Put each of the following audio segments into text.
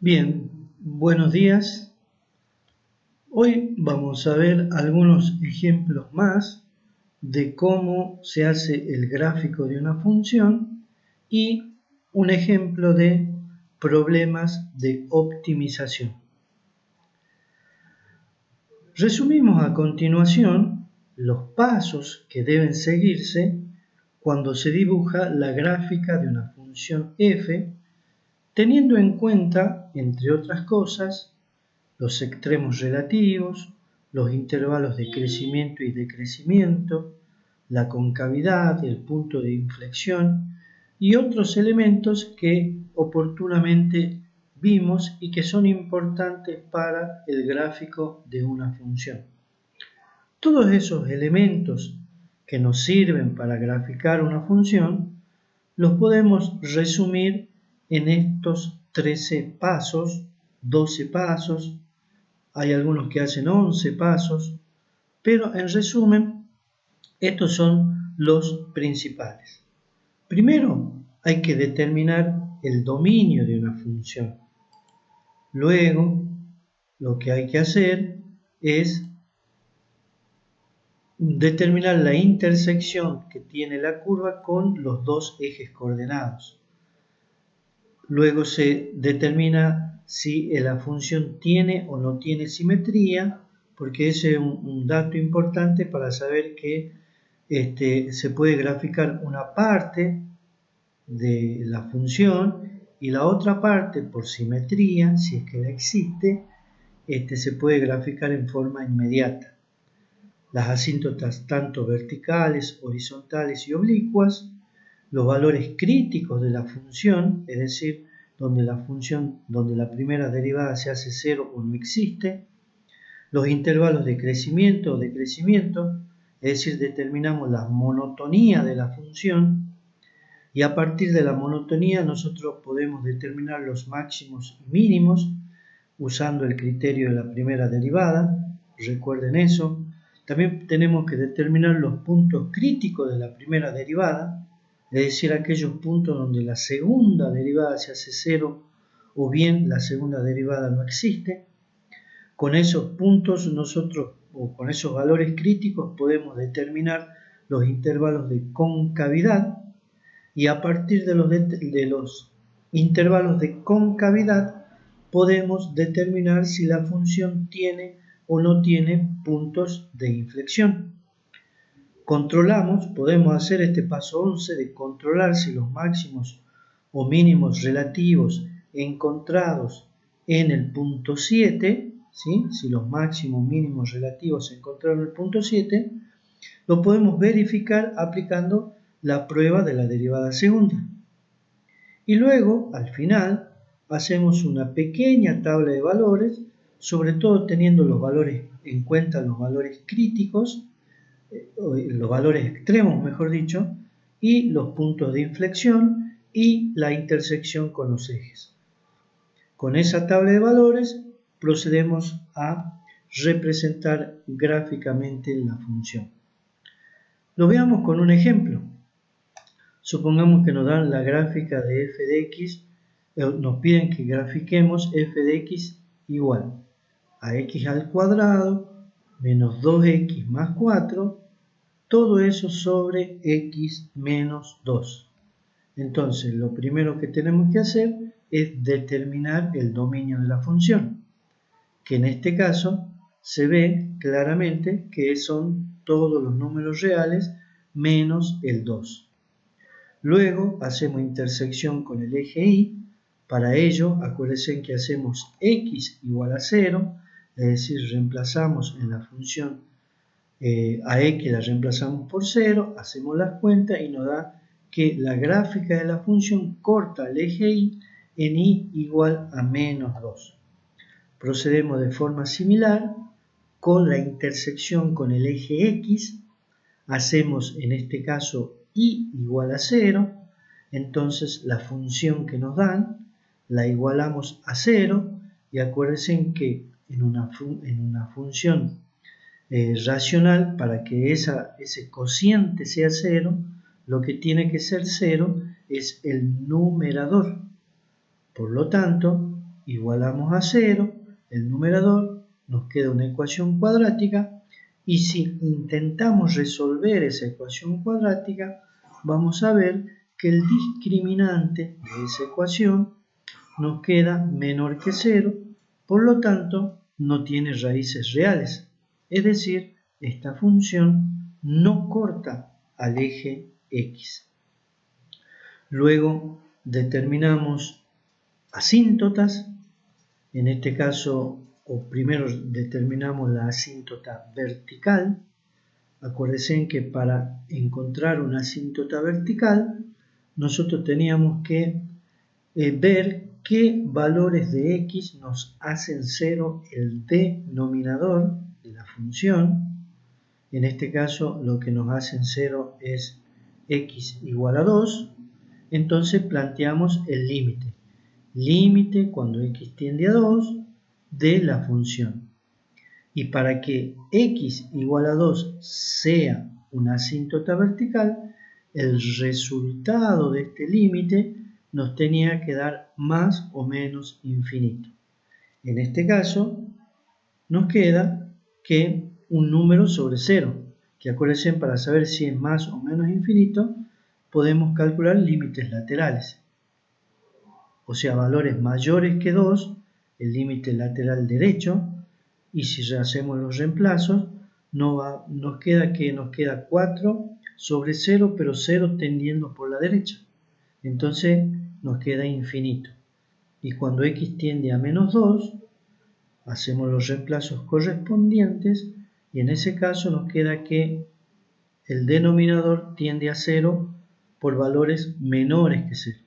Bien, buenos días. Hoy vamos a ver algunos ejemplos más de cómo se hace el gráfico de una función y un ejemplo de problemas de optimización. Resumimos a continuación los pasos que deben seguirse cuando se dibuja la gráfica de una función f, teniendo en cuenta, entre otras cosas, los extremos relativos, los intervalos de crecimiento y decrecimiento, la concavidad, el punto de inflexión y otros elementos que oportunamente vimos y que son importantes para el gráfico de una función. Todos esos elementos que nos sirven para graficar una función los podemos resumir en estos 13 pasos, 12 pasos. Hay algunos que hacen 11 pasos, pero en resumen, estos son los principales. Primero, hay que determinar el dominio de una función. Luego, lo que hay que hacer es determinar la intersección que tiene la curva con los dos ejes coordenados. Luego se determina si la función tiene o no tiene simetría, porque ese es un dato importante para saber que se puede graficar una parte de la función y la otra parte, por simetría, si es que la existe, se puede graficar en forma inmediata. Las asíntotas tanto verticales, horizontales y oblicuas, los valores críticos de la función, es decir, donde la primera derivada se hace cero o no existe, los intervalos de crecimiento o decrecimiento, es decir, determinamos la monotonía de la función, y a partir de la monotonía nosotros podemos determinar los máximos y mínimos usando el criterio de la primera derivada, recuerden eso. También tenemos que determinar los puntos críticos de la primera derivada, es decir, aquellos puntos donde la segunda derivada se hace cero o bien la segunda derivada no existe. Con esos puntos o con esos valores críticos podemos determinar los intervalos de concavidad y a partir de los intervalos de concavidad podemos determinar si la función tiene o no tiene puntos de inflexión. Podemos hacer este paso 11 de controlar si los máximos o mínimos relativos encontrados en el punto 7, ¿sí? Si los máximos mínimos relativos se encontraron en el punto 7, lo podemos verificar aplicando la prueba de la derivada segunda. Y luego, al final, hacemos una pequeña tabla de valores, sobre todo teniendo en cuenta los valores críticos, los valores extremos, mejor dicho, y los puntos de inflexión y la intersección con los ejes. Con esa tabla de valores procedemos a representar gráficamente la función. Lo veamos con un ejemplo. Supongamos que nos dan la gráfica de f de x, nos piden que grafiquemos f de x igual a x al cuadrado menos 2x más 4, todo eso sobre x menos 2. Entonces, lo primero que tenemos que hacer es determinar el dominio de la función, que en este caso se ve claramente que son todos los números reales menos el 2. Luego hacemos intersección con el eje y. Para ello, acuérdense que hacemos x igual a 0, es decir, reemplazamos en la función a x la reemplazamos por 0, hacemos las cuentas y nos da que la gráfica de la función corta el eje y en y igual a menos 2. Procedemos de forma similar con la intersección con el eje x, hacemos en este caso y igual a 0, entonces la función que nos dan la igualamos a 0 y acuérdense que en una función racional, para que ese cociente sea 0, lo que tiene que ser 0 es el numerador. Por lo tanto, igualamos a 0, el numerador, nos queda una ecuación cuadrática, y si intentamos resolver esa ecuación cuadrática, vamos a ver que el discriminante de esa ecuación nos queda menor que 0, por lo tanto no tiene raíces reales, es decir, esta función no corta al eje X. Luego determinamos asíntotas, en este caso, o primero determinamos la asíntota vertical. Acuérdense que para encontrar una asíntota vertical, nosotros teníamos que ver qué valores de x nos hacen 0 el denominador de la función. En este caso, lo que nos hacen 0 es x igual a 2. Entonces planteamos el límite. Límite cuando x tiende a 2 de la función. Y para que x igual a 2 sea una asíntota vertical, el resultado de este límite nos tenía que dar más o menos infinito. En este caso, nos queda que un número sobre 0, que acuérdense, para saber si es más o menos infinito, podemos calcular límites laterales. O sea, valores mayores que 2, el límite lateral derecho, y si hacemos los reemplazos, nos queda 4 sobre 0, pero 0 tendiendo por la derecha. Entonces nos queda infinito. Y cuando x tiende a menos 2, hacemos los reemplazos correspondientes, y en ese caso nos queda que el denominador tiende a 0 por valores menores que 0.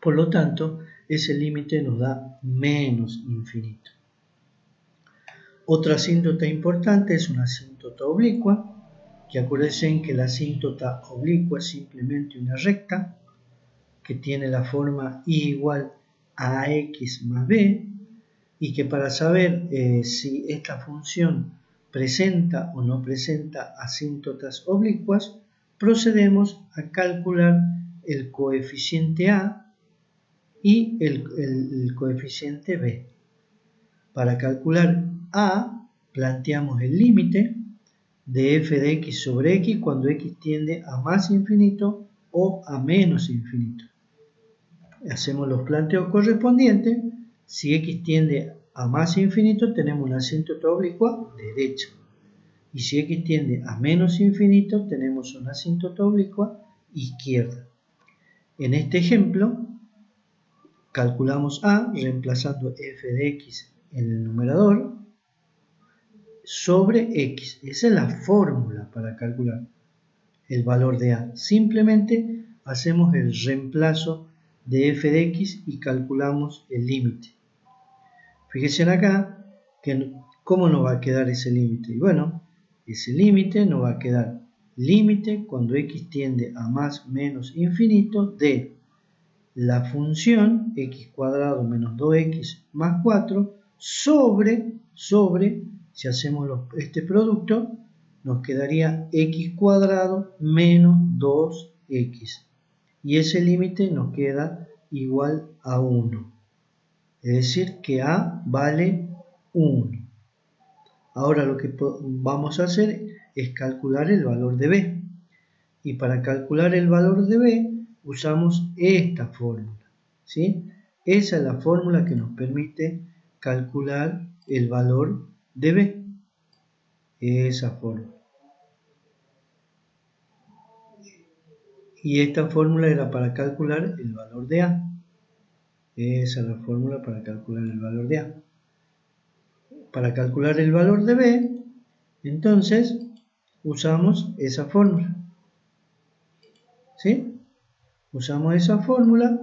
Por lo tanto, ese límite nos da menos infinito. Otra asíntota importante es una asíntota oblicua, que acuérdense que la asíntota oblicua es simplemente una recta que tiene la forma y igual a ax más b, y que para saber si esta función presenta o no presenta asíntotas oblicuas, procedemos a calcular el coeficiente a y el coeficiente b. Para calcular a, planteamos el límite de f de x sobre x cuando x tiende a más infinito o a menos infinito. Hacemos los planteos correspondientes. Si x tiende a más infinito, tenemos una asíntota oblicua derecha. Y si x tiende a menos infinito, tenemos una asíntota oblicua izquierda. En este ejemplo, calculamos a reemplazando f de x en el numerador sobre x. Esa es la fórmula para calcular el valor de a. Simplemente hacemos el reemplazo de f de x y calculamos el límite. Fíjense acá que cómo nos va a quedar ese límite. Y bueno, ese límite nos va a quedar límite cuando x tiende a más menos infinito de la función x cuadrado menos 2x más 4 sobre, si hacemos este producto, nos quedaría x cuadrado menos 2x. Y ese límite nos queda igual a 1. Es decir, que a vale 1. Ahora lo que vamos a hacer es calcular el valor de b. Y para calcular el valor de b, usamos esta fórmula, ¿sí? Esa es la fórmula que nos permite calcular el valor de b. Esa fórmula. Y esta fórmula era para calcular el valor de a. Esa es la fórmula para calcular el valor de a. Para calcular el valor de b, entonces usamos esa fórmula. ¿Sí? Usamos esa fórmula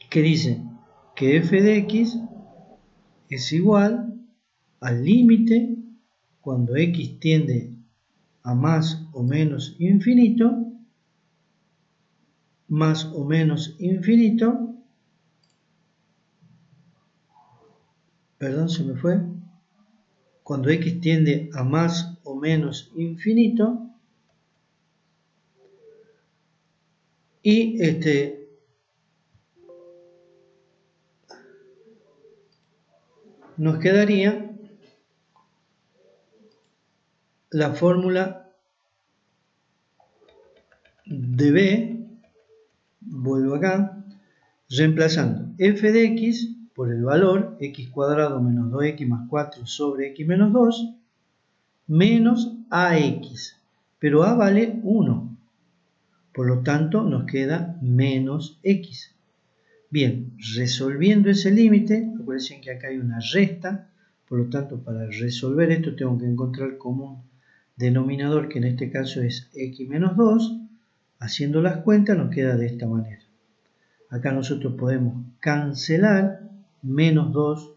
que dice que f de x es igual al límite cuando x tiende a más o menos infinito, perdón, se me fue, cuando x tiende a más o menos infinito, y nos quedaría la fórmula de b, vuelvo acá, reemplazando f de x por el valor x cuadrado menos 2x más 4 sobre x menos 2 menos ax, pero a vale 1, por lo tanto nos queda menos x. Bien, resolviendo ese límite, acuérdense que acá hay una resta, por lo tanto para resolver esto tengo que encontrar común denominador, que en este caso es x menos 2, haciendo las cuentas nos queda de esta manera. Acá nosotros podemos cancelar menos 2,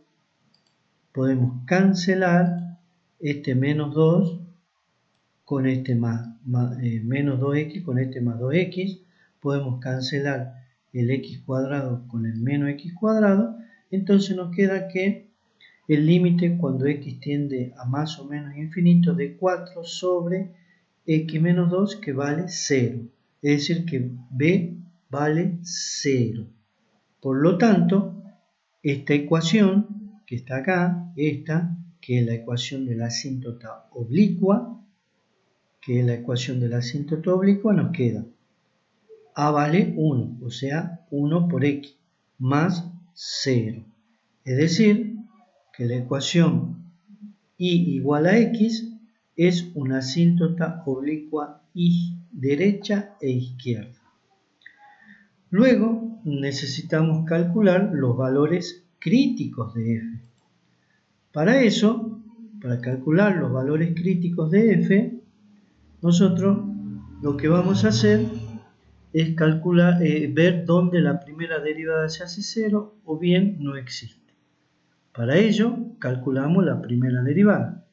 podemos cancelar este menos 2 con este menos 2x con este más 2x, podemos cancelar el x cuadrado con el menos x cuadrado, entonces nos queda que el límite cuando x tiende a más o menos infinito de 4 sobre x menos 2 que vale 0, es decir que b vale 0. Por lo tanto, esta ecuación que está acá, esta, que es la ecuación de la asíntota oblicua, nos queda a vale 1, o sea 1 por x, más 0. Es decir, que la ecuación y igual a x es una asíntota oblicua y derecha e izquierda. Luego necesitamos calcular los valores críticos de f. Para eso, para calcular los valores críticos de f, nosotros lo que vamos a hacer es calcular, ver dónde la primera derivada se hace 0 o bien no existe. Para ello, calculamos la primera derivada.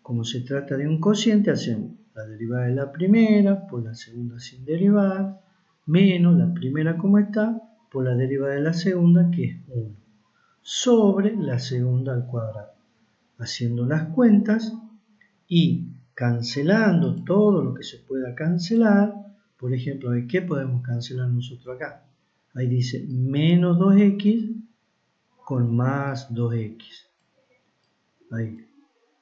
Como se trata de un cociente, hacemos la derivada de la primera por la segunda sin derivar, menos la primera como está, por la derivada de la segunda, que es 1, sobre la segunda al cuadrado. Haciendo las cuentas y cancelando todo lo que se pueda cancelar, por ejemplo, ¿qué podemos cancelar nosotros acá? Ahí dice menos 2x con más 2x. Ahí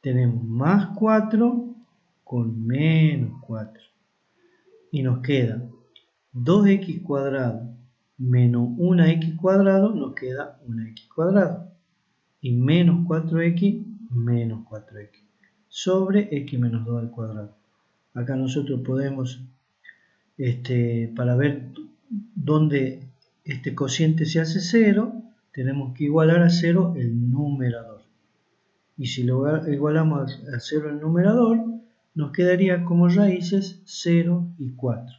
tenemos más 4 con menos 4. Y nos queda 2x cuadrado menos 1x cuadrado, nos queda 1x cuadrado. Y menos 4x menos 4x sobre x menos 2 al cuadrado. Acá nosotros podemos, para ver dónde este cociente se hace 0, tenemos que igualar a 0 el numerador. Y si lo igualamos a 0 el numerador, nos quedaría como raíces 0 y 4.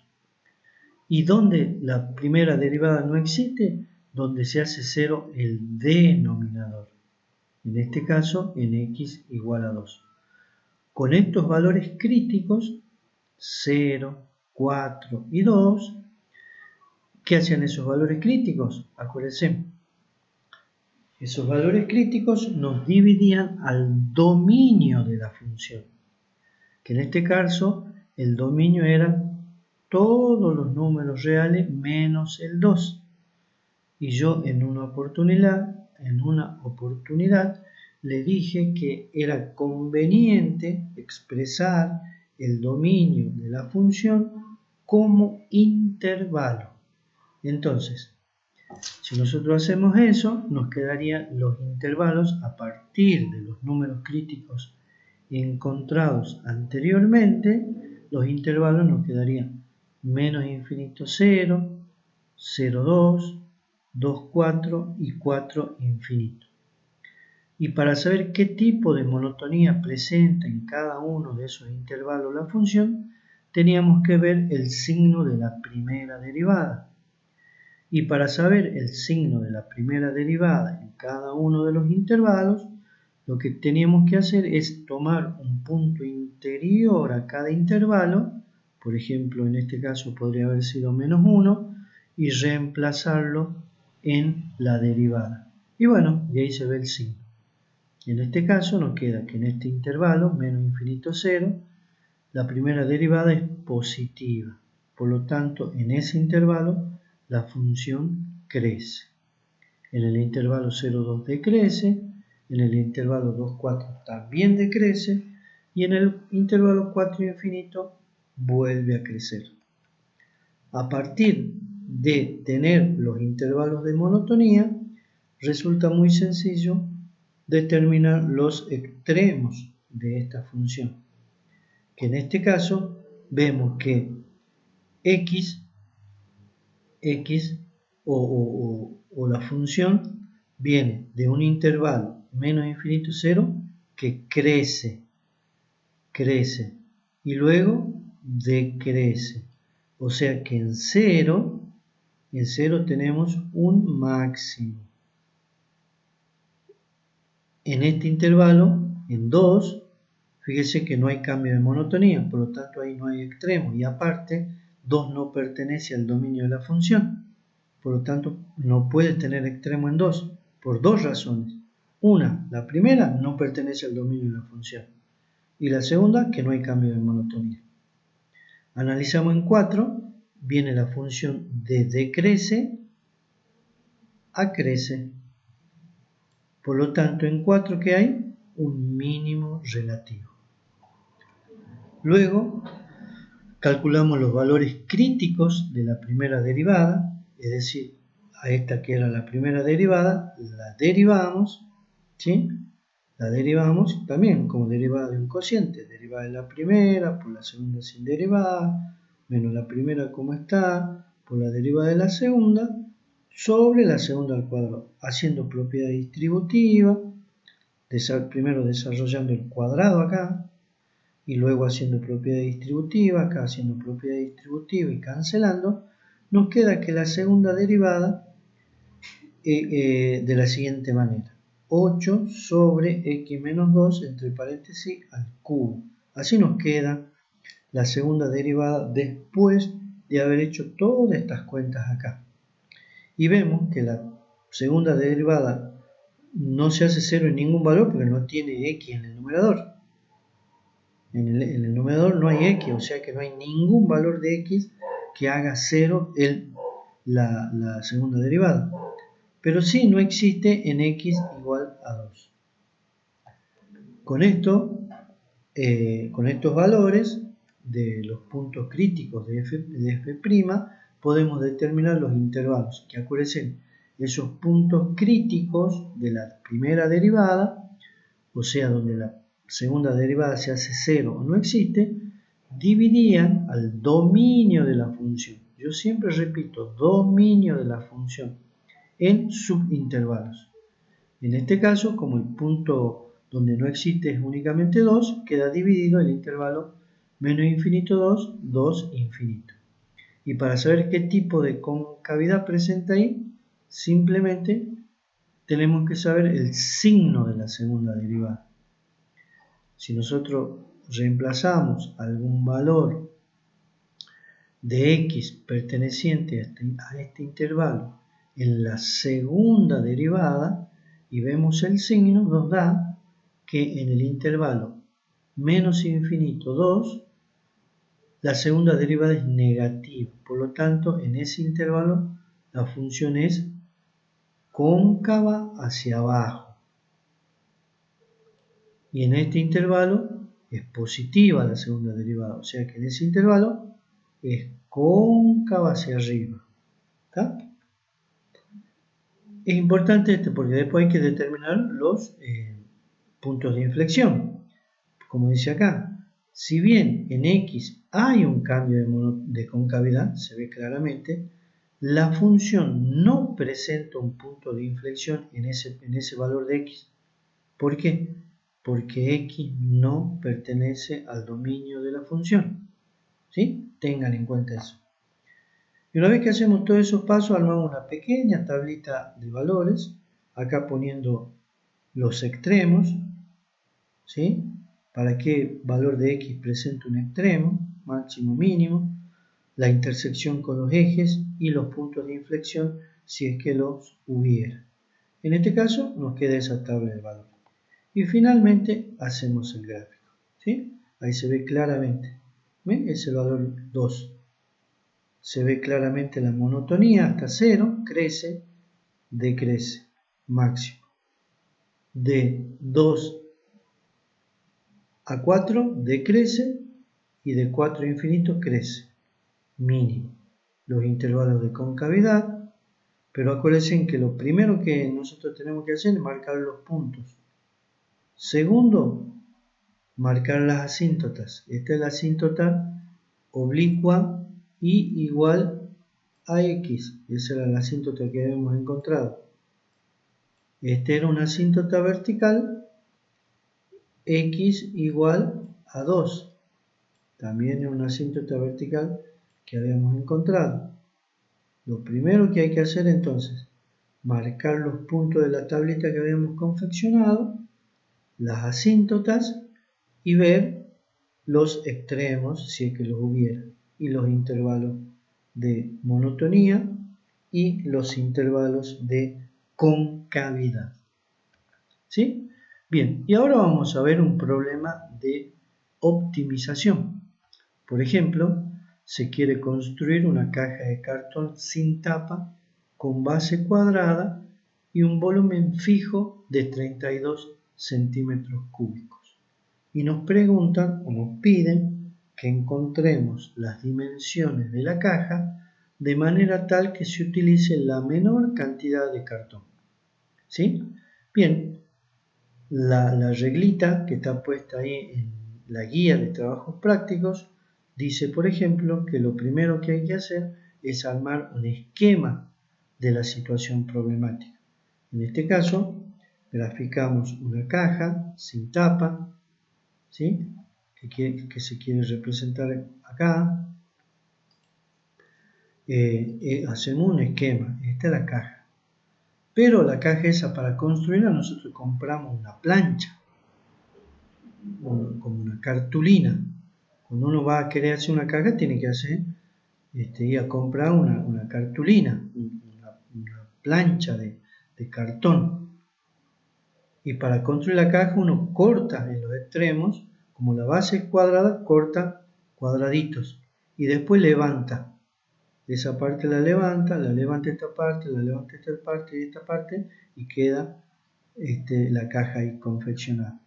¿Y dónde la primera derivada no existe? Donde se hace 0 el denominador. En este caso, en x igual a 2. Con estos valores críticos, 0, 4 y 2, ¿qué hacían esos valores críticos? Acuérdense, esos valores críticos nos dividían al dominio de la función, que en este caso el dominio eran todos los números reales menos el 2. Y yo en una oportunidad le dije que era conveniente expresar el dominio de la función como intervalo. Entonces, si nosotros hacemos eso, nos quedarían los intervalos a partir de los números críticos encontrados anteriormente. Los intervalos nos quedarían menos infinito 0, 0, 2, 2, 4 y 4 infinito. Y para saber qué tipo de monotonía presenta en cada uno de esos intervalos la función, teníamos que ver el signo de la primera derivada. Y para saber el signo de la primera derivada en cada uno de los intervalos, lo que teníamos que hacer es tomar un punto interior a cada intervalo, por ejemplo, en este caso podría haber sido menos 1, y reemplazarlo en la derivada. Y bueno, de ahí se ve el signo. En este caso nos queda que en este intervalo, menos infinito 0, la primera derivada es positiva. Por lo tanto, en ese intervalo la función crece. En el intervalo 0,2 decrece, en el intervalo 2, 4 también decrece y en el intervalo 4 infinito vuelve a crecer. A partir de tener los intervalos de monotonía, resulta muy sencillo determinar los extremos de esta función, que en este caso vemos que x o la función viene de un intervalo menos infinito 0 que crece y luego decrece. O sea que en 0 tenemos un máximo. En este intervalo, en 2, fíjese que no hay cambio de monotonía, por lo tanto ahí no hay extremo. Y aparte, 2 no pertenece al dominio de la función. Por lo tanto, no puede tener extremo en 2, por dos razones. Una, la primera, no pertenece al dominio de la función. Y la segunda, que no hay cambio de monotonía. Analizamos en 4, viene la función de decrece a crece. Por lo tanto, en 4, ¿qué hay? Un mínimo relativo. Luego, calculamos los valores críticos de la primera derivada, es decir, a esta que era la primera derivada, la derivamos, ¿sí? La derivamos también como derivada de un cociente, derivada de la primera por la segunda sin derivada, menos la primera como está, por la derivada de la segunda, sobre la segunda al cuadrado, haciendo propiedad distributiva, primero desarrollando el cuadrado acá, y luego haciendo propiedad distributiva, acá haciendo propiedad distributiva y cancelando, nos queda que la segunda derivada de la siguiente manera. 8 sobre x menos 2 entre paréntesis al cubo. Así nos queda la segunda derivada después de haber hecho todas estas cuentas acá. Y vemos que la segunda derivada no se hace 0 en ningún valor porque no tiene x en el numerador. En el numerador no hay x, o sea que no hay ningún valor de x que haga 0 la segunda derivada. Pero sí no existe en x igual a 2. Con esto, con estos valores de los puntos críticos de f', podemos determinar los intervalos, que acuérdense, esos puntos críticos de la primera derivada, o sea, donde la segunda derivada se hace 0 o no existe, dividían al dominio de la función. Yo siempre repito, dominio de la función en subintervalos. En este caso, como el punto donde no existe es únicamente 2, queda dividido el intervalo menos infinito 2, 2 infinito. Y para saber qué tipo de concavidad presenta ahí, simplemente tenemos que saber el signo de la segunda derivada. Si nosotros reemplazamos algún valor de x perteneciente a este intervalo en la segunda derivada y vemos el signo, nos da que en el intervalo menos infinito 2, la segunda derivada es negativa. Por lo tanto, en ese intervalo la función es cóncava hacia abajo. Y en este intervalo es positiva la segunda derivada. O sea que en ese intervalo es cóncava hacia arriba. ¿Está? Es importante esto porque después hay que determinar los puntos de inflexión. Como dice acá, si bien en x hay un cambio de concavidad, se ve claramente, la función no presenta un punto de inflexión en ese valor de x. ¿Por qué? Porque x no pertenece al dominio de la función. ¿Sí? Tengan en cuenta eso. Y una vez que hacemos todos esos pasos, armamos una pequeña tablita de valores, acá poniendo los extremos, ¿sí? Para qué valor de x presenta un extremo, máximo, mínimo, la intersección con los ejes y los puntos de inflexión si es que los hubiera. En este caso nos queda esa tabla de valores. Y finalmente hacemos el gráfico, ¿sí? Ahí se ve claramente, ¿ven? Es el valor 2. Se ve claramente la monotonía hasta 0, crece, decrece, máximo. de 2 a 4 decrece y de 4 a infinito crece, mínimo. Los intervalos de concavidad, pero acuérdense que lo primero que nosotros tenemos que hacer es marcar los puntos. Segundo, marcar las asíntotas. Esta es la asíntota oblicua y igual a x. Esa era la asíntota que habíamos encontrado. Esta era una asíntota vertical, x igual a 2. También es una asíntota vertical que habíamos encontrado. Lo primero que hay que hacer entonces, marcar los puntos de la tablita que habíamos confeccionado, las asíntotas y ver los extremos, si es que los hubiera, y los intervalos de monotonía y los intervalos de concavidad. ¿Sí? Bien, y ahora vamos a ver un problema de optimización. Por ejemplo, se quiere construir una caja de cartón sin tapa con base cuadrada y un volumen fijo de 32 centímetros cúbicos. Y nos preguntan o nos piden que encontremos las dimensiones de la caja de manera tal que se utilice la menor cantidad de cartón. ¿Sí? Bien, la reglita que está puesta ahí en la guía de trabajos prácticos dice, por ejemplo, que lo primero que hay que hacer es armar un esquema de la situación problemática. En este caso, graficamos una caja sin tapa, ¿sí? que se quiere representar acá. Hacemos un esquema, esta es la caja. Pero la caja esa, para construirla, nosotros compramos una plancha, como una cartulina. Cuando uno va a querer hacer una caja, tiene que ir a comprar una cartulina, una plancha de cartón. Y para construir la caja, uno corta en los extremos, como la base es cuadrada, corta cuadraditos y después levanta. Esa parte la levanta esta parte, la levanta esta parte y esta parte y queda la caja ahí confeccionada.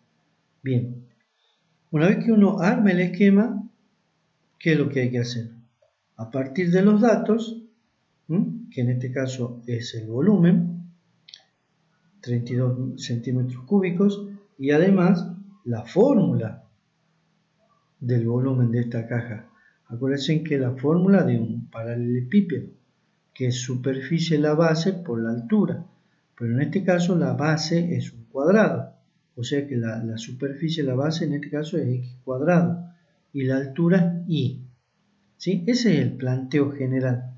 Bien, una vez que uno arma el esquema, ¿qué es lo que hay que hacer? A partir de los datos, que en este caso es el volumen, 32 centímetros cúbicos, y además la fórmula del volumen de esta caja. Acuérdense que la fórmula de un paralelepípedo, que es superficie la base por la altura, pero en este caso la base es un cuadrado, o sea que la superficie, la base en este caso es x cuadrado y la altura y. ¿Sí? Ese es el planteo general.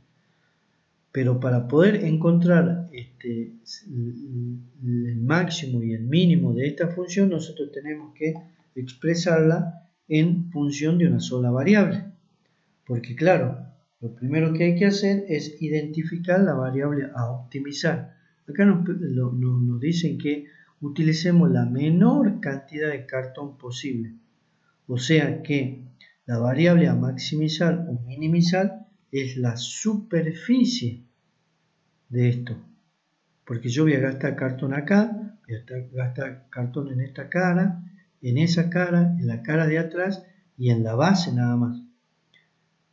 Pero para poder encontrar el máximo y el mínimo de esta función, nosotros tenemos que expresarla en función de una sola variable. Porque claro, lo primero que hay que hacer es identificar la variable a optimizar. Acá nos dicen que utilicemos la menor cantidad de cartón posible. O sea que la variable a maximizar o minimizar es la superficie de esto. Porque yo voy a gastar cartón acá, voy a gastar cartón en esta cara, en esa cara, en la cara de atrás y en la base nada más.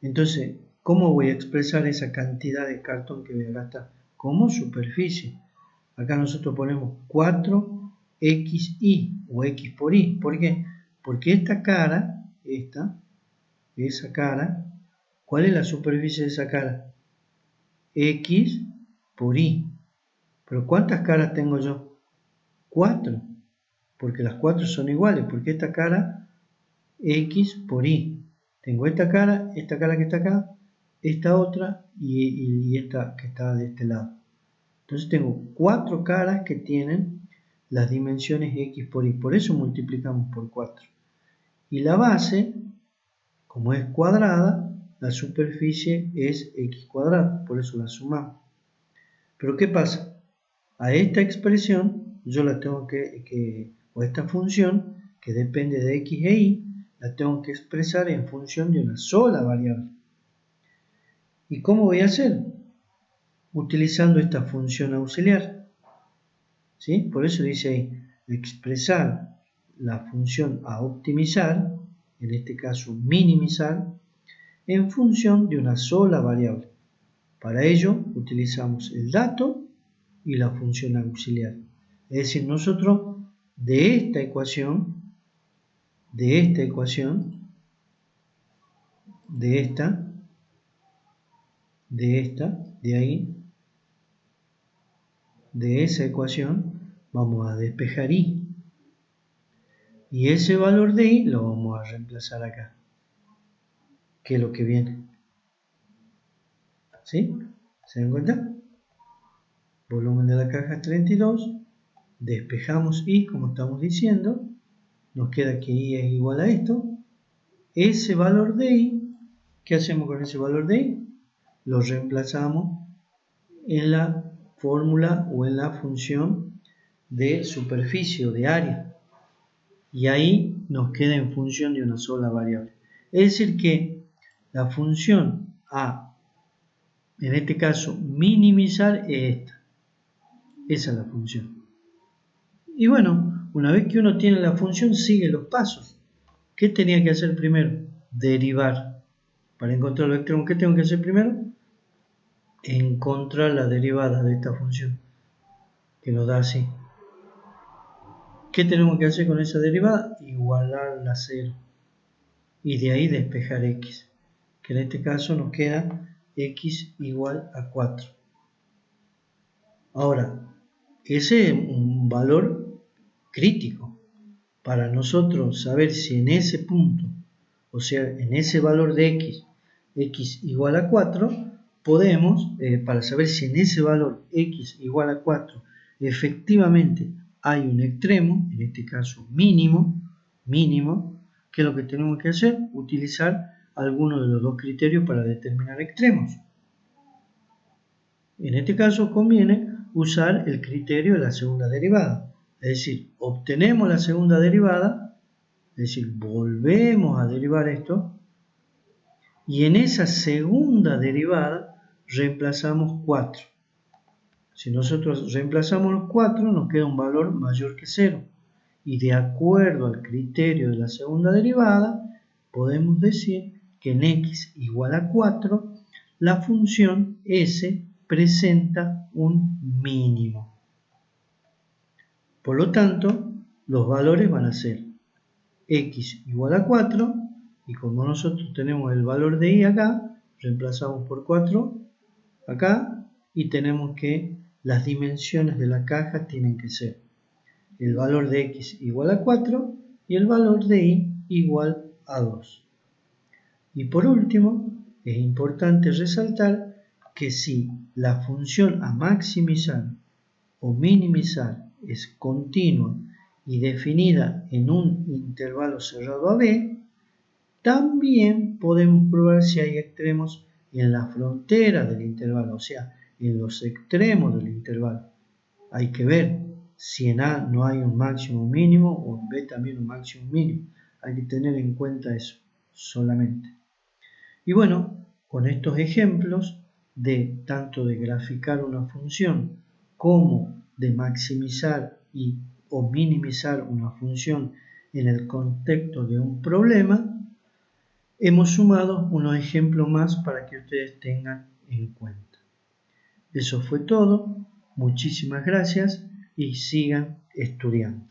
Entonces, ¿cómo voy a expresar esa cantidad de cartón que voy a gastar? Como superficie. Acá nosotros ponemos 4xy o x por y. ¿Por qué? Porque esta cara, esa cara, ¿cuál es la superficie de esa cara? X por y. ¿Pero cuántas caras tengo yo? 4. Porque las 4 son iguales. Porque esta cara, x por y. Tengo esta cara que está acá, esta otra y esta que está de este lado. Entonces tengo 4 caras que tienen las dimensiones x por y. Por eso multiplicamos por 4. Y la base, como es cuadrada, la superficie es x cuadrada. Por eso la sumamos. Pero ¿qué pasa? A esta expresión yo la tengo o esta función que depende de x e y, la tengo que expresar en función de una sola variable. ¿Y cómo voy a hacer? Utilizando esta función auxiliar. ¿Sí? Por eso dice ahí, expresar la función a optimizar, en este caso minimizar, en función de una sola variable. Para ello utilizamos el dato y la función auxiliar. Es decir, nosotros de esta ecuación, de esa ecuación, vamos a despejar y ese valor de y lo vamos a reemplazar acá, que es lo que viene. ¿Sí? ¿Se dan cuenta? Volumen de la caja es 32, despejamos y, como estamos diciendo, nos queda que y es igual a esto. Ese valor de y, ¿qué hacemos con ese valor de y? Lo reemplazamos en la fórmula o en la función de superficie o de área, y ahí nos queda en función de una sola variable. Es decir que la función a, en este caso, minimizar es esta. Esa es la función. Y bueno, una vez que uno tiene la función, sigue los pasos. ¿Qué tenía que hacer primero? Derivar. Para encontrar los extremos, ¿qué tengo que hacer primero? Encontrar la derivada de esta función, que nos da así. ¿Qué tenemos que hacer con esa derivada? Igualarla a 0. Y de ahí despejar x, que en este caso nos queda x igual a 4. Ahora, ese es un valor crítico para nosotros saber si en ese punto, o sea, en ese valor de x igual a 4, podemos, para saber si en ese valor x igual a 4 efectivamente hay un extremo, en este caso mínimo, ¿qué es lo que tenemos que hacer? Utilizar alguno de los dos criterios para determinar extremos. En este caso conviene usar el criterio de la segunda derivada. Es decir, obtenemos la segunda derivada, es decir, volvemos a derivar esto, y en esa segunda derivada reemplazamos 4. Si nosotros reemplazamos los 4, nos queda un valor mayor que 0. Y de acuerdo al criterio de la segunda derivada, podemos decir que en x igual a 4, la función s presenta un mínimo. Por lo tanto, los valores van a ser x igual a 4, y como nosotros tenemos el valor de y acá, reemplazamos por 4 acá, y tenemos que las dimensiones de la caja tienen que ser el valor de x igual a 4 y el valor de y igual a 2. Y por último, es importante resaltar que si la función a maximizar o minimizar es continua y definida en un intervalo cerrado a b, también podemos probar si hay extremos en la frontera del intervalo, o sea, en los extremos del intervalo. Hay que ver si en A no hay un máximo mínimo o en B también un máximo mínimo. Hay que tener en cuenta eso solamente. Y bueno, con estos ejemplos de tanto de graficar una función como de maximizar o minimizar una función en el contexto de un problema, hemos sumado unos ejemplos más para que ustedes tengan en cuenta. Eso fue todo. Muchísimas gracias y sigan estudiando.